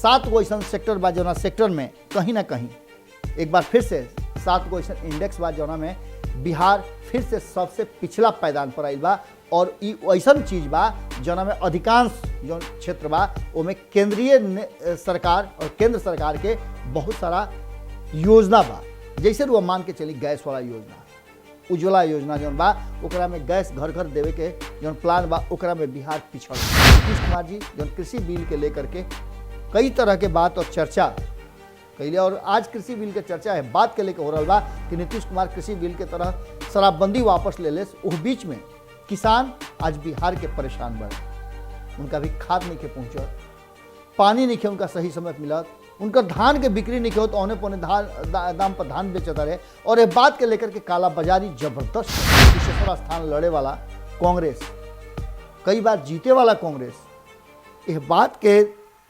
7 गो ऐसा सेक्टर बा जौना सेक्टर में कहीं ना कहीं एक बार फिर से 7 गो ऐसा इंडेक्स बा जौना में बिहार फिर से सबसे पिछला पायदान पर आइल बा। और ई ऐसा चीज बा जौना में अधिकांश जो क्षेत्र बा ओमें केंद्रीय सरकार और केंद्र सरकार के बहुत सारा योजना बा। जैसे वो मान के चली गैस वाला योजना, उज्ज्वला योजना जौन बा ओकरा में गैस घर घर देवे के जौन प्लान बा ओकरा में बिहार पिछड़। नीतीश कुमार जी जौन कृषि बिल के लेकर के कई तरह के बात और चर्चा कैले, और आज कृषि बिल के चर्चा है बात के लेकर हो रहा बा कि नीतीश कुमार कृषि बिल के तरह शराबबंदी वापस ले ले। उस बीच में किसान आज बिहार के परेशान बढ़े, उनका भी खाद नहीं के पहुँचल, पानी नहीं के उनका सही समय मिलत, उनका धान के बिक्री नहीं हो तो औने पौने दाम पर धान बेचता रहे। और ये बात के लेकर के काला बाजारी जबरदस्त। कुशेश्वर स्थान लड़े वाला कांग्रेस, कई बार जीते वाला कांग्रेस यह बात के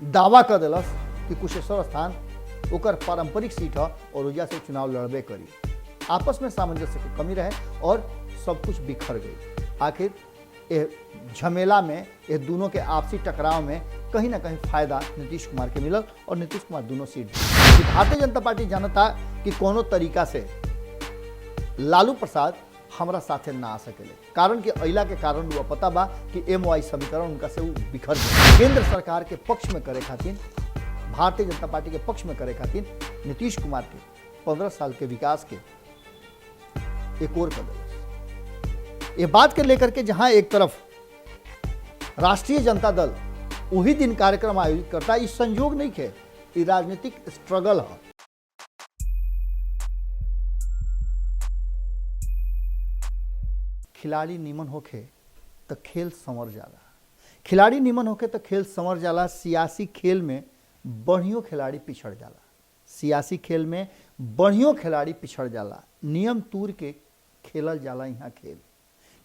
दावा कर दिलस कि कुशेश्वर स्थान ओकर पारंपरिक सीट है और वजह से चुनाव लड़बे करी। आपस में सामंजस्य की कमी रहे और सब कुछ बिखर गई। आखिर ये झमेला में ये दोनों के आपसी टकराव में कहीं ना कहीं फायदा नीतीश कुमार के मिलल और नीतीश कुमार दोनों सीट जीते। भारतीय जनता पार्टी जानता कि कोनो तरीका से लालू प्रसाद हमरा साथे ना आ सकेले, कारण कि अइला के कारण वो पता बा कि MOI समीकरण उनका से बिखर गए। केंद्र सरकार के पक्ष में करे खातिर, भारतीय जनता पार्टी के पक्ष में करे खातिर नीतीश कुमार के 15 साल के विकास के एक और कदम ये बात के लेकर के जहां एक तरफ राष्ट्रीय जनता दल वही दिन कार्यक्रम आयोजित करता है, इस संयोग नहीं है, ये राजनीतिक स्ट्रगल है। खिलाड़ी निमन होके तो खेल संवर जाला, खिलाड़ी निमन होके तो खेल संवर जाला। सियासी खेल में बढ़ियों खिलाड़ी पिछड़ जाला, सियासी खेल में बढ़ियों खिलाड़ी पिछड़ जाला। नियम तूर के खेलल जाला यहाँ खेल,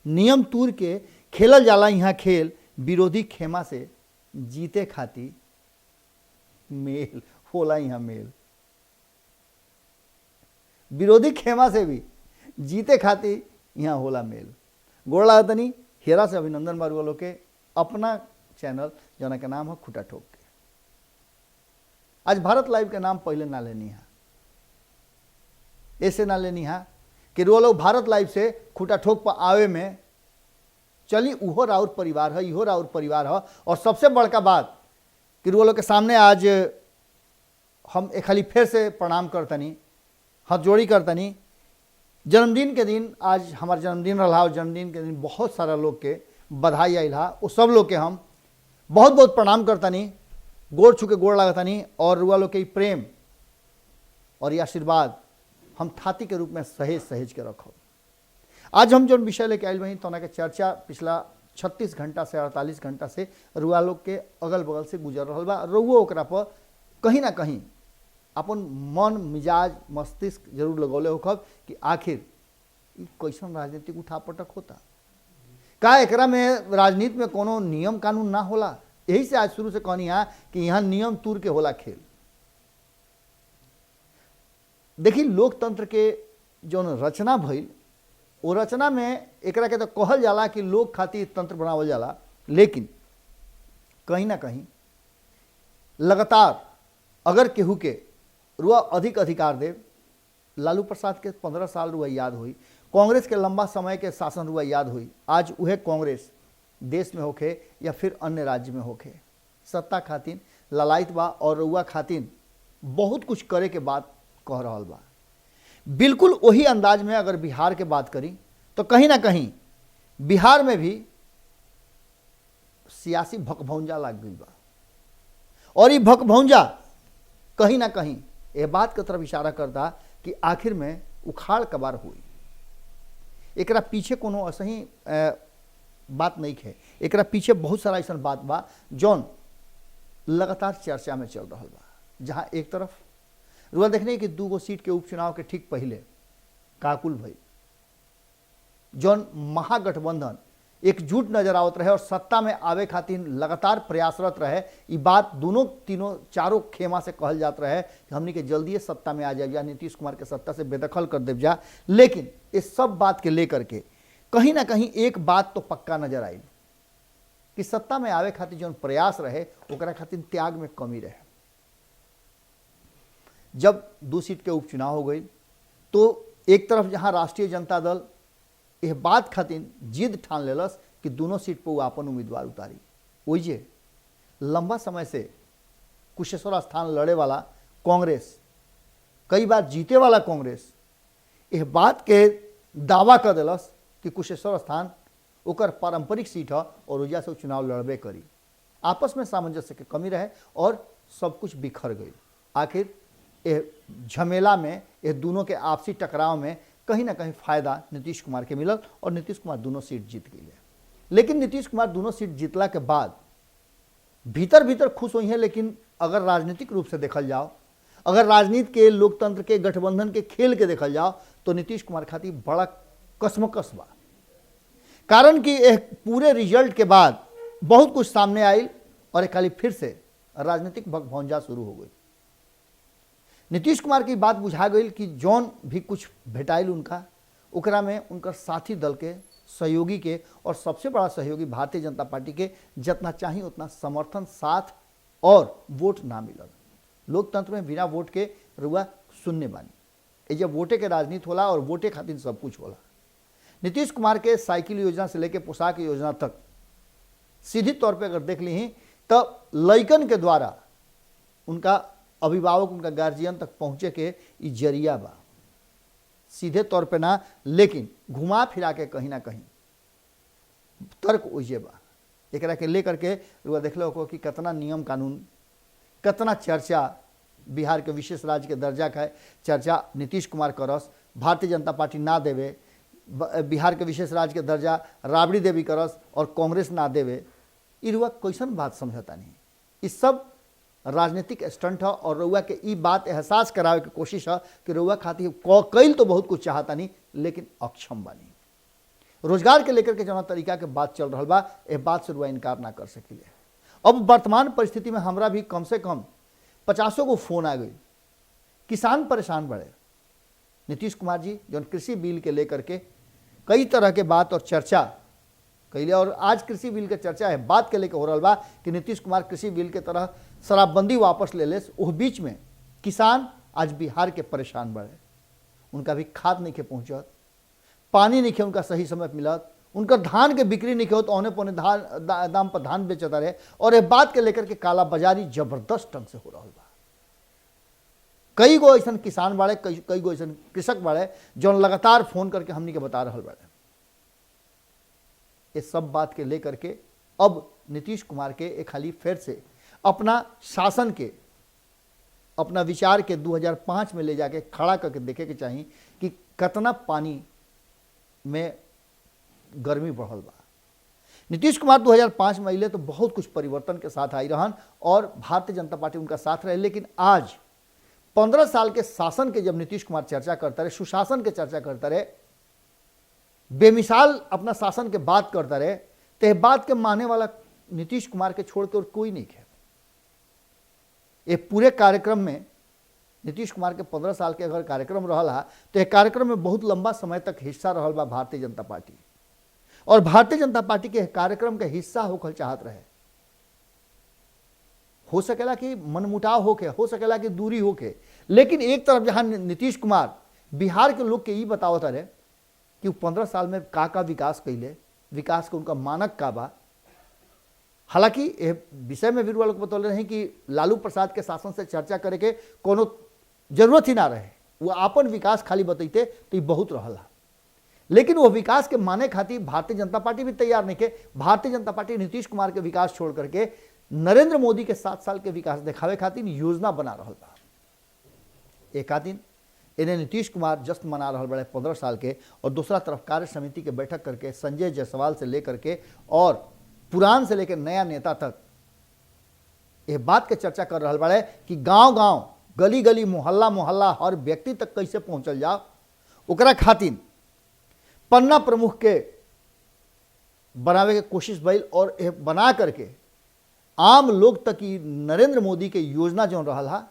नियम तूर के खेलल जाला यहाँ खेल। विरोधी खेमा से जीते खातिर मेल होला यहाँ मेल, विरोधी खेमा से भी जीते खातिर यहाँ होला मेल। गोड़ लागतनी हेरा से अभिनंदन बारू वालों के अपना चैनल जना के नाम है खुटा ठोक के। आज भारत लाइव के नाम पहले ना लेनी है, ऐसे ना लेनी है कि वो लोग भारत लाइव से खुटा ठोक पर आवे में चली उहो राउर परिवार है, इहो राउर परिवार है। और सबसे बड़का बात कि वो लोग के सामने आज हम एक खाली फिर से प्रणाम करतनी, हाथ जोड़ी करतनी। जन्मदिन के दिन आज हमार जन्मदिन रहा और जन्मदिन के दिन बहुत सारा लोग के बधाई आयल हा। वो सब लोग के हम बहुत बहुत प्रणाम करतनी, गोड़ छू के गोड़ लागतनी। और रुआ लोग के प्रेम और ये आशीर्वाद हम थाती के रूप में सहेज सहेज के रखो। आज हम जो विषय लेके आयल वहीं तो के चर्चा पिछला 36 घंटा से 48 घंटा से रुआ लोग के अगल बगल से गुजर रहा बा। रुओ ओकरा पर कहीं ना कहीं अपन मन मिजाज मस्तिष्क जरूर लगौले होखब कि आखिर कैसन राजनीतिक उठापटक होता, का एकरा में राजनीति में कोनो नियम कानून ना होला। यही से आज शुरू से कहनी है कि यहाँ नियम तूर के होला खेल। देखिए लोकतंत्र के जो रचना भइल वो रचना में एकरा के तो कहल जाला कि लोग खातिर तंत्र बनावल जाला, लेकिन कहीं ना कहीं लगातार अगर केहू के रुआ अधिक अधिकार दे, लालू प्रसाद के 15 साल रुआ याद हुई, कांग्रेस के लंबा समय के शासन रुआ याद हुई। आज वह कांग्रेस देश में होखे या फिर अन्य राज्य में होखे सत्ता खातिर ललायत बा और रुआ खातिर बहुत कुछ करे के बात कह रहा बा। बिल्कुल वही अंदाज में अगर बिहार के बात करी तो कहीं ना कहीं बिहार में भी सियासी भकभौंजा लग गई बा। और ये भकभौंजा कहीं ना कहीं ये बात की तरफ इशारा करता कि आखिर में उखाड़ कबार हुई। एकरा पीछे कोनो असही बात नहीं है, एकरा पीछे बहुत सारा ऐसा बात बा जौन लगातार चर्चा में चल रहा बा। जहाँ एक तरफ रुआ देखने कि 2 गो सीट के उपचुनाव के ठीक पहले काकुल भई जौन महागठबंधन एकजुट नजर आवत रहे और सत्ता में आवे खातिर लगातार प्रयासरत रहे। ये बात दोनों तीनों चारों खेमा से कहल जात रहे कि हमनी के जल्दी सत्ता में आ जाए जा, नीतीश कुमार के सत्ता से बेदखल कर देव जा। लेकिन इस सब बात के लेकर के कहीं ना कहीं एक बात तो पक्का नजर आई कि सत्ता में आवे खातिर जो प्रयास रहे ओकरा खातिर त्याग में कमी रहे। जब 2 सीट के उपचुनाव हो गई तो एक तरफ जहां राष्ट्रीय जनता दल यह बात खातिर जिद ठान लेलस कि दोनों सीट पर वो अपन उम्मीदवार उतारी, वही लंबा समय से कुशेश्वर स्थान लड़े वाला कांग्रेस, कई बार जीते वाला कांग्रेस यह बात के दावा कर दिलस कि कुशेश्वर स्थान ओकर पारंपरिक सीट है और वजह से चुनाव लड़बे करी। आपस में सामंजस्य के कमी रहे और सब कुछ बिखर गई। आखिर यह झमेला में, यह दोनों के आपसी टकराव में कहीं ना कहीं फायदा नीतीश कुमार के मिलल और नीतीश कुमार दोनों सीट जीत गई। लेकिन नीतीश कुमार दोनों सीट जीतला के बाद भीतर भीतर खुश हुई हैं, लेकिन अगर राजनीतिक रूप से देखल जाओ, अगर राजनीति के, लोकतंत्र के, गठबंधन के खेल के देखल जाओ तो नीतीश कुमार खातिर बड़ा कसमकस बा। कारण कि यह पूरे रिजल्ट के बाद बहुत कुछ सामने आयल और एक खाली फिर से राजनीतिक भगभौंजा शुरू हो गई। नीतीश कुमार की बात बुझा गई कि जौन भी कुछ भेटाइल उनका, ओकरा में उनका साथी दल के, सहयोगी के और सबसे बड़ा सहयोगी भारतीय जनता पार्टी के जितना चाहिए उतना समर्थन, साथ और वोट ना मिलल। लोकतंत्र में बिना वोट के रुआ शून्य बानी। ये जब वोटे के राजनीति होला और वोटे खातिर सब कुछ होला। नीतीश कुमार के साइकिल योजना से लेकर पोशाक योजना तक सीधी तौर पे अगर देख ली तो लइकन के द्वारा उनका अभिभावक, उनका गार्जियन तक पहुँचे के ई जरिया बा। सीधे तौर पे ना, लेकिन घुमा फिरा के कहीं ना कहीं तर्क ओइजे बा। एकरा के लेकर के रुआ देख लो कि कितना नियम कानून, कितना चर्चा बिहार के विशेष राज्य के दर्जा का चर्चा नीतीश कुमार करस, भारतीय जनता पार्टी ना देवे, बिहार के विशेष राज्य के दर्जा राबड़ी देवी करस और कांग्रेस ना देवे। ई रुआ कैसन बात समझता नहीं। इस सब राजनीतिक स्टंट है और रुआ के ई बात एहसास करावे की कोशिश है कि रुआ खातिर कईल तो बहुत कुछ चाहता नहीं, लेकिन अक्षम बानी। रोजगार के लेकर के जौन तरीका के बात चल रहा बा, यह बात से रुआ इनकार ना कर सकिले। अब वर्तमान परिस्थिति में हमरा भी कम से कम 50 को फोन आ गई। किसान परेशान बढ़े। नीतीश कुमार जी जो कृषि बिल के लेकर के कई तरह के बात और चर्चा कैले, और आज कृषि बिल के चर्चा है बात के लेकर हो रहा बा कि नीतीश कुमार कृषि बिल के तरह शराबबंदी वापस ले लेस। उस बीच में किसान आज बिहार के परेशान बढ़े। उनका भी खाद नहीं के पहुँचत, पानी नहीं के उनका सही समय मिलत, उनका धान के बिक्री नहीं होत, औने पौने दाम पर धान बेचता रहे। और ये बात के लेकर के काला बाजारी जबरदस्त ढंग से हो रहा बा। कई गो ऐसा किसान बाड़े, कई गो ऐसा कृषक बाड़े जो लगातार फोन करके हमनी के बता रहा बाड़े। ये सब बात के लेकर के अब नीतीश कुमार के एक खाली फिर से अपना शासन के, अपना विचार के 2005 में ले जाके खड़ा करके देखे के चाहिए कि कितना पानी में गर्मी बढ़ल बा। नीतीश कुमार 2005 में अले तो बहुत कुछ परिवर्तन के साथ आई रहन और भारतीय जनता पार्टी उनका साथ रहे। लेकिन आज 15 साल के शासन के जब नीतीश कुमार चर्चा करता रहे, सुशासन के चर्चा करता रहे, बेमिसाल अपना शासन के बात करता रहे, तो यह बात के मानने वाला नीतीश कुमार के छोड़ के और कोई नहीं है। ये पूरे कार्यक्रम में नीतीश कुमार के 15 साल के अगर कार्यक्रम रहा तो यह कार्यक्रम में बहुत लंबा समय तक हिस्सा रहल बा भारतीय जनता पार्टी, और भारतीय जनता पार्टी के कार्यक्रम के हिस्सा होकर चाहत रहे। हो सकेला कि मनमुटाव होके, हो सकेला कि दूरी होके, लेकिन एक तरफ जहां नीतीश कुमार बिहार के लोग के ये बतावत रहे कि 15 साल में का विकास कैले, विकास के उनका मानक का बा। हालांकि यह विषय में भी लोग बतौले रहे कि लालू प्रसाद के शासन से चर्चा करे के कोनो जरूरत ही ना रहे, वो अपन विकास खाली बतैते तो ये बहुत रहला। लेकिन वो विकास के माने खातिर भारतीय जनता पार्टी भी तैयार नहीं के। भारतीय जनता पार्टी नीतीश कुमार के विकास छोड़ करके नरेंद्र मोदी के 7 साल के विकास दिखावे खातिर योजना बना रहा बा। एक दिन इन्हें नीतीश कुमार जश्न मना रहा बड़े 15 साल के, और दूसरा तरफ कार्य समिति के बैठक करके संजय जायसवाल से लेकर के और पुरान से लेकर नया नेता तक यह बात के चर्चा कर रहा बड़े कि गांव गांव, गली गली, मोहल्ला मोहल्ला, हर व्यक्ति तक कैसे पहुंचल जाओ। ओकरा खातिर पन्ना प्रमुख के बनावे के कोशिश भइल और यह बना करके आम लोग तक ही नरेंद्र मोदी के योजना जो रहा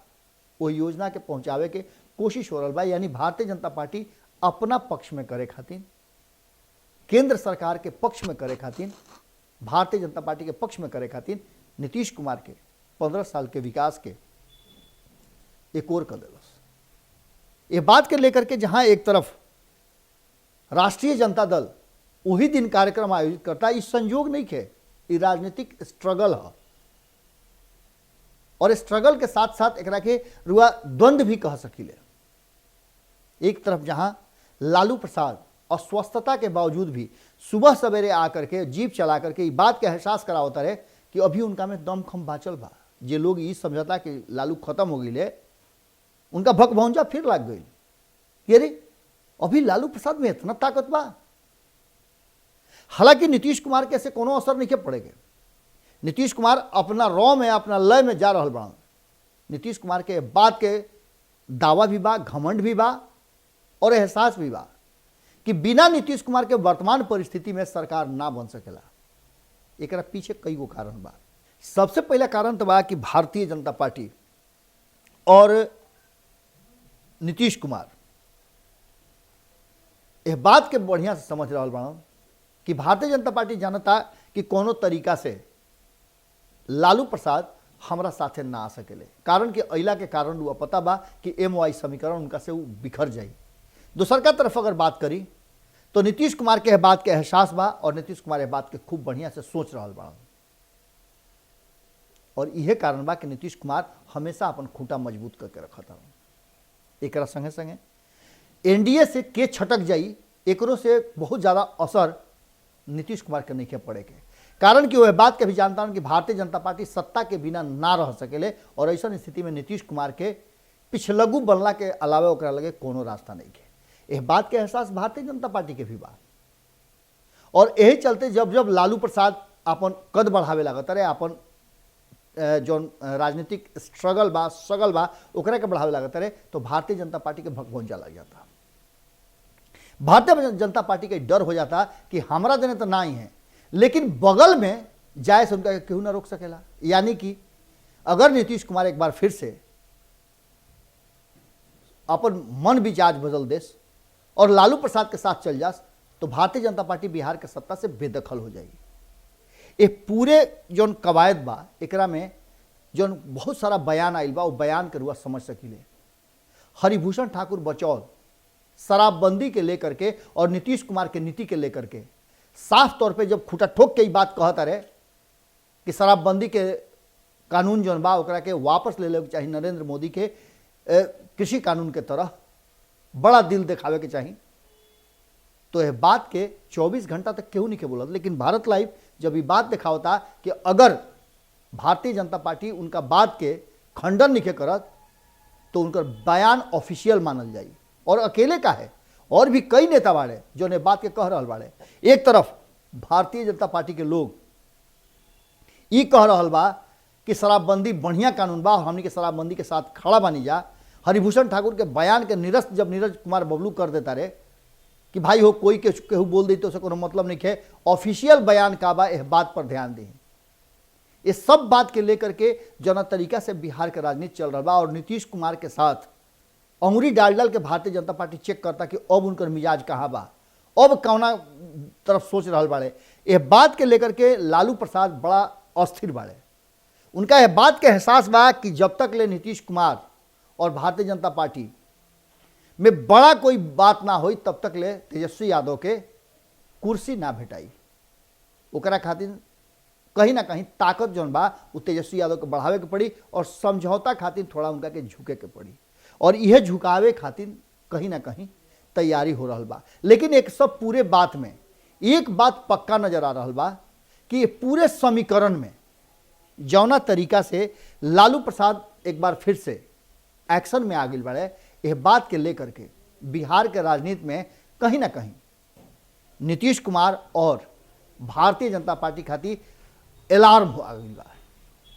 वो योजना के पहुंचावे के कोशिश हो रहा बा। यानी भारतीय जनता पार्टी अपना पक्ष में करे खातिर, केंद्र सरकार के पक्ष में करे खातिर, भारतीय जनता पार्टी के पक्ष में करे खातिर नीतीश कुमार के 15 साल के विकास के एक और कर दिलस। ये बात के लेकर के जहां एक तरफ राष्ट्रीय जनता दल वही दिन कार्यक्रम आयोजित करता है, इस संयोग नहीं है, ये राजनीतिक स्ट्रगल है और स्ट्रगल के साथ साथ एकरा के रुआ द्वंद्व भी कह सकीले। एक तरफ जहां लालू प्रसाद अस्वस्थता के बावजूद भी सुबह सवेरे आकर के जीप चला करके बात के एहसास करावता रहे कि अभी उनका में दम खम बाचल बा। जे लोग ये समझता कि लालू खत्म हो गई, उनका भकभौंजा फिर लग गई कि अरे अभी लालू प्रसाद में इतना ताकत बा। हालांकि नीतीश कुमार के ऐसे कोनो असर नहीं पड़ेगा। नीतीश कुमार अपना रॉ में अपना लय में जा रहा बा। नीतीश कुमार के बात के दावा भी बा, घमंड भी बा और एहसास भी बा कि बिना नीतीश कुमार के वर्तमान परिस्थिति में सरकार ना बन सकेला। एकरा पीछे कई गो कारण बा। सबसे पहला कारण तो बा कि भारतीय जनता पार्टी और नीतीश कुमार यह बात के बढ़िया से समझ रहा बा कि भारतीय जनता पार्टी जानता कि कोनो तरीका से लालू प्रसाद हमरा साथे ना आ सकेले। कारण कि अइला के कारण वो पता बा कि MY समीकरण उनका से वो बिखर जाई। दूसर का तरफ अगर बात करी तो नीतीश कुमार के बात के एहसास बा और नीतीश कुमार यह बात के खूब बढ़िया से सोच रहा बा और यह कारण बा कि नीतीश कुमार हमेशा अपन खूंटा मजबूत करके रखता। एक संगे संगे NDA से के छटक जाई, एकरों से बहुत ज़्यादा असर नीतीश कुमार के नहीं पड़ेगा। कारण कि वह बात के भी जानता हूं कि भारतीय जनता पार्टी सत्ता के बिना ना रह सकेले और ऐसा स्थिति में नीतीश कुमार के पिछलगू बनला के अलावा ओकरा लगे कोनो रास्ता नहीं है। यह बात के एहसास भारतीय जनता पार्टी के भी बा और यही चलते जब जब लालू प्रसाद अपन कद बढ़ावे लागत रहे, अपन जो राजनीतिक स्ट्रगल बा ओकरा के बढ़ावे लागत रहे, तो भारतीय जनता पार्टी के भकभौंजा लग जाता। भारतीय जनता पार्टी के डर हो जाता कि हमारा देने तो ना ही है, लेकिन बगल में जाए से उनका क्यों ना रोक सकेला। यानी कि अगर नीतीश कुमार एक बार फिर से अपन मन मिजाज बदल देस और लालू प्रसाद के साथ चल जास तो भारतीय जनता पार्टी बिहार के सत्ता से बेदखल हो जाएगी। ये पूरे जो कवायद बा एकरा में जो बहुत सारा बयान आइल बा वो बयान के रुआ समझ सकीले। हरिभूषण ठाकुर बचौल शराबबंदी के लेकर के और नीतीश कुमार के नीति के लेकर के साफ तौर पे जब खूटा ठोक के बात कहता रहे कि शराबबंदी के कानून जो बा ओकरा के वापस ले लेके चाहिए, नरेंद्र मोदी के कृषि कानून के तरह बड़ा दिल दिखावे के चाहिए, तो यह बात के 24 घंटा तक क्यों नहीं के बोलत। लेकिन भारत लाइव जब ये बात दिखावता कि अगर भारतीय जनता पार्टी उनका बात के खंडन नहीं करत तो उनका बयान ऑफिशियल मानल जाई। और अकेले का है, और भी कई नेता बाड़े जो ने बात के कह रहा बाड़े। एक तरफ भारतीय जनता पार्टी के लोग ये कह रहा बा कि शराबबंदी बढ़िया कानून बा और हमनी के शराबबंदी के साथ खड़ा बानी जा। हरिभूषण ठाकुर के बयान के निरस्त जब नीरज कुमार बबलू कर देता रहे कि भाई हो कोई के केहू बोल दी तो उसे कोनो मतलब नहीं है, ऑफिशियल बयान का बा, यह बात पर ध्यान दें। इस सब बात के लेकर के जना तरीका से बिहार के राजनीति चल रहा बा और नीतीश कुमार के साथ अंगुरी डाल डाल के भारतीय जनता पार्टी चेक करता कि अब उनकर मिजाज कहाँ बा, अब कौना तरफ सोच रहा बाड़े। यह बात के लेकर के लालू प्रसाद बड़ा अस्थिर बाड़े। उनका यह बात के एहसास बा कि जब तक ले नीतीश कुमार और भारतीय जनता पार्टी में बड़ा कोई बात ना हो तब तक ले तेजस्वी यादव के कुर्सी ना भेटाई। ओकरा खातिर कहीं ना कहीं ताकत जौन बा वो तेजस्वी यादव के बढ़ावे के पड़ी और समझौता खातिर थोड़ा उनका के झुके के पड़ी और यह झुकावे खातिर कहीं ना कहीं तैयारी हो रहा बा। लेकिन एक सब पूरे बात में एक बात पक्का नजर आ रहा बा कि ये पूरे समीकरण में जौना तरीका से लालू प्रसाद एक बार फिर से एक्शन में आ गई बड़े, यह बात के लेकर के बिहार के राजनीति में कहीं ना कहीं नीतीश कुमार और भारतीय जनता पार्टी खातिर अलार्म हो गई बा।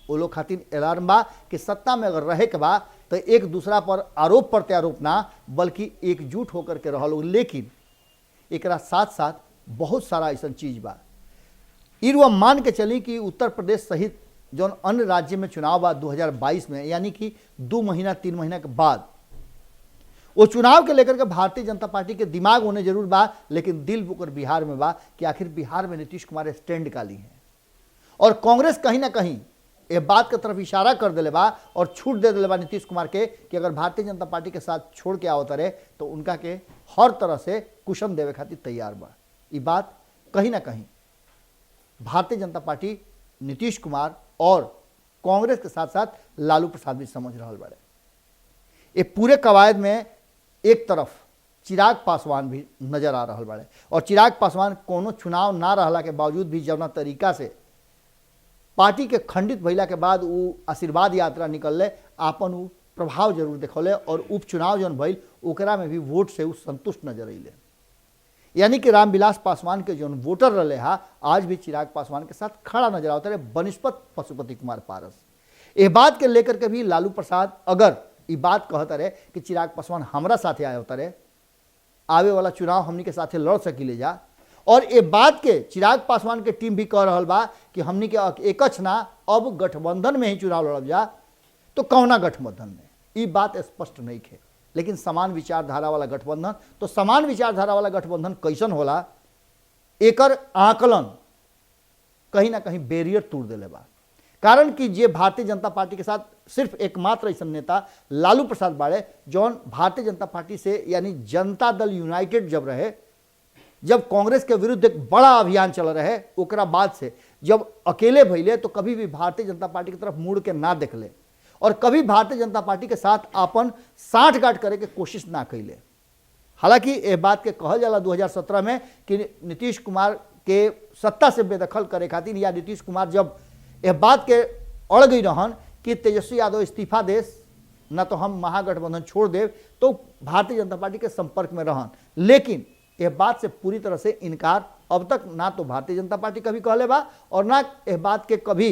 वो लोग खातिर अलार्म बा कि सत्ता में अगर रहे के बा तो एक दूसरा पर आरोप प्रत्यारोप ना बल्कि एकजुट होकर के रह लोग। लेकिन एक साथ साथ बहुत सारा ऐसा चीज बा इरुआ मान के चली कि उत्तर प्रदेश सहित जो अन्य राज्य में चुनाव बा 2022 में, यानी कि 2 महीना 3 महीना के बाद वो चुनाव के लेकर के भारतीय जनता पार्टी के दिमाग होने जरूर बा, लेकिन दिल बुकर बिहार में बा कि आखिर बिहार में नीतीश कुमार स्टैंड का ली है और कांग्रेस कहीं ना कहीं ये बात की तरफ इशारा कर दिले बा और छूट दे दिले बा नीतीश कुमार के कि अगर भारतीय जनता पार्टी के साथ छोड़ के आवत रहे तो उनका के हर तरह से कुशन देवे खातिर तैयार बा। ये बात कहीं ना कहीं भारतीय जनता पार्टी नीतीश कुमार और कांग्रेस के साथ साथ लालू प्रसाद भी समझ रहा बड़े। ये पूरे कवायद में एक तरफ चिराग पासवान भी नजर आ रहा बड़े और चिराग पासवान कोनो चुनाव ना रहला के बावजूद भी जवना तरीका से पार्टी के खंडित भइला के बाद वो आशीर्वाद यात्रा निकलले आपन वो प्रभाव जरूर देखौले और उपचुनाव जौन भइल ओकरा में भी वोट से वो संतुष्ट नजर अइले। यानी कि रामविलास पासवान के जौन वोटर रहे हा आज भी चिराग पासवान के साथ खड़ा नजर आता रहे बनिस्पत पशुपति कुमार पारस। ये बात के लेकर के भी लालू प्रसाद अगर ये बात कहता रहे कि चिराग पासवान हमरा साथे आए होता रहे आवे वाला चुनाव हमनी के साथे लड़ सकीले जा और ये बात के चिराग पासवान के टीम भी कह रहा बा कि हमनी के एकच ना अब गठबंधन में ही चुनाव लड़ब जा तो कौना गठबंधन में ये बात स्पष्ट नहीं है। लेकिन समान विचारधारा वाला गठबंधन तो समान विचारधारा वाला गठबंधन कैसन होला एकर आकलन कहीं ना कहीं बैरियर तोड़ देले बा। कारण कि जे भारतीय जनता पार्टी के साथ सिर्फ एकमात्र ऐसा नेता लालू प्रसाद बाड़े जौन भारतीय जनता पार्टी से यानी जनता दल यूनाइटेड जब रहे जब कांग्रेस के विरुद्ध एक बड़ा अभियान चल रहे ओकरा बाद से जब अकेले भइले तो कभी भी भारतीय जनता पार्टी की तरफ मुड़ के ना देखले और कभी भारतीय जनता पार्टी के साथ अपन साठगांठ करे के कोशिश ना कैले। हालांकि ये बात के कहल जाला 2017 में कि नीतीश कुमार के सत्ता से बेदखल करे खातिर या नीतीश कुमार जब यह बात के अड़ गई रहन कि तेजस्वी यादव इस्तीफा देस न तो हम महागठबंधन छोड़ देव तो भारतीय जनता पार्टी के संपर्क में रहन। लेकिन यह बात से पूरी तरह से इनकार अब तक ना तो भारतीय जनता पार्टी कभी कहले बा और ना यह बात के कभी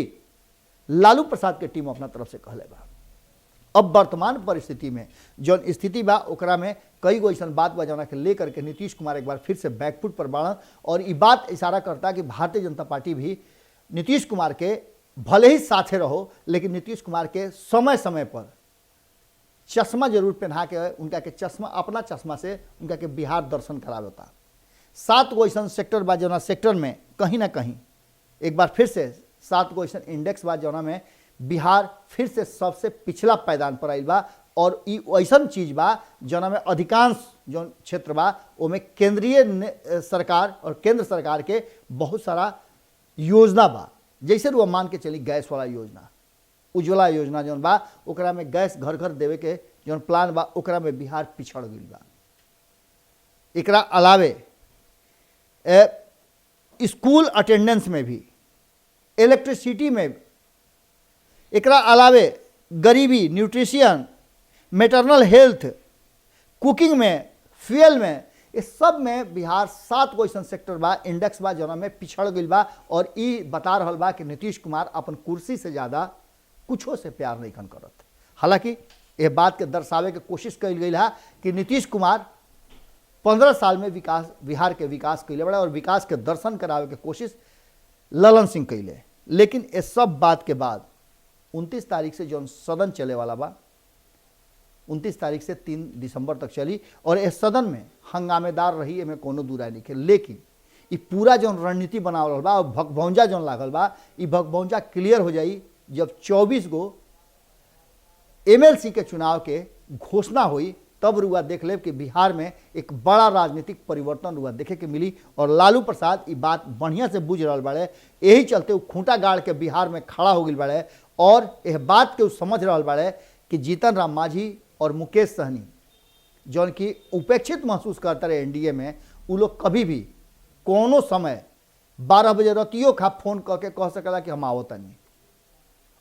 लालू प्रसाद के टीम अपना तरफ से कहले बा। अब वर्तमान परिस्थिति में जो स्थिति बा ओकरा में कई गो ऐसा बात बा जौना के लेकर के नीतीश कुमार एक बार फिर से बैकफुट पर बाड़न और ये बात इशारा करता कि भारतीय जनता पार्टी भी नीतीश कुमार के भले ही साथे रहो लेकिन नीतीश कुमार के समय समय पर चश्मा जरूर पहना के उनका के चश्मा अपना चश्मा से उनका के बिहार दर्शन करावता। 7 गो ऐसा सेक्टर बा जौना सेक्टर में कहीं ना कहीं एक बार फिर से 7 गो ऐसा इंडेक्स बा जौना में बिहार फिर से सबसे पिछला पैदान पर आइल बा और ई ऐसा चीज बा जौना में अधिकांश जो क्षेत्र बा ओमें केंद्रीय सरकार और केंद्र सरकार के बहुत सारा योजना बा। जैसे वो मान के चली गैस वाला योजना उज्ज्वला योजना जौन बा ओकरा में गैस घर घर देवे के जौन प्लान बा ओकरा में बिहार पिछड़ गई बा। एकरा अलावे स्कूल अटेंडेंस में भी इलेक्ट्रिसिटी में एकरा अलावे गरीबी न्यूट्रिशन मैटरनल हेल्थ कुकिंग में फ्यूल में इस सब में बिहार 7 गो ऐसा सेक्टर बा इंडेक्स बा जौना में पिछड़ गई बा और ई बता रहा बा कि नीतीश कुमार अपन कुर्सी से ज़्यादा कुछो से प्यार नहीं खन करत। हालांकि यह बात के दर्शावे के कोशिश कल गई है कि नीतीश कुमार 15 साल में विकास बिहार के विकास कैले बड़ा और विकास के दर्शन करावे के कोशिश ललन सिंह कैले। लेकिन ये सब बात के बाद 29 तारीख से जो सदन चले वाला बा 29 तारीख से 3 दिसंबर तक चली और इस सदन में हंगामेदार रही एमें कोनो दूरा नहीं है। लेकिन ये पूरा जो रणनीति बनावल बा और भगभौंजा जो लागल बा ये भगभौंजा क्लियर हो जाई जब 24 गो एमएलसी के चुनाव के घोषणा हुई तब रुआ देख ले कि बिहार में एक बड़ा राजनीतिक परिवर्तन रुआ देखे के मिली और लालू प्रसाद ये बात बढ़िया से बुझ रहा बड़े यही चलते वो खूंटा गाड़ के बिहार में खड़ा हो गई बड़े और यह बात के वो समझ रहा बड़े कि जीतन राम मांझी और मुकेश सहनी जौन की उपेक्षित महसूस करते रहे एनडीए में वो लोग कभी भी कोनो समय 12 बजे रतियो खा फोन करके कह सकेला कि हम आवत नहीं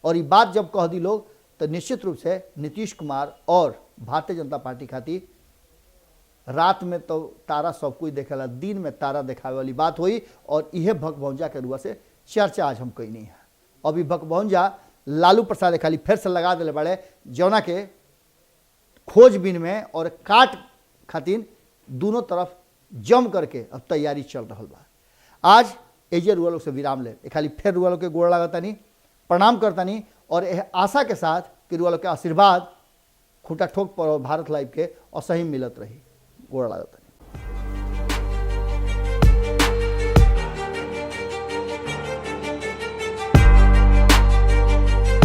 और ये बात जब कह दी लोग तो निश्चित रूप से नीतीश कुमार और भारतीय जनता पार्टी खातिर रात में तो तारा सब कोई देखेला दिन में तारा दिखावे वाली बात हुई और यह भगभौंजा के रुआ से चर्चा आज हम कही नहीं है। अभी भगभौंजा लालू प्रसाद खाली फिर से लगा दिले बड़े जौना के खोजबीन में और काट खातिर दोनों तरफ जम करके अब तैयारी चल रहा बा। आज एजे रुआ लोग से विराम ले खाली फिर रुआ लोग के गोड़ लागता नहीं प्रणाम करता नहीं और यह आशा के साथ कि रुआ लोग के आशीर्वाद खूंटा ठोक पर भारत लाइव के और सही मिलत रही गोड़ लागता।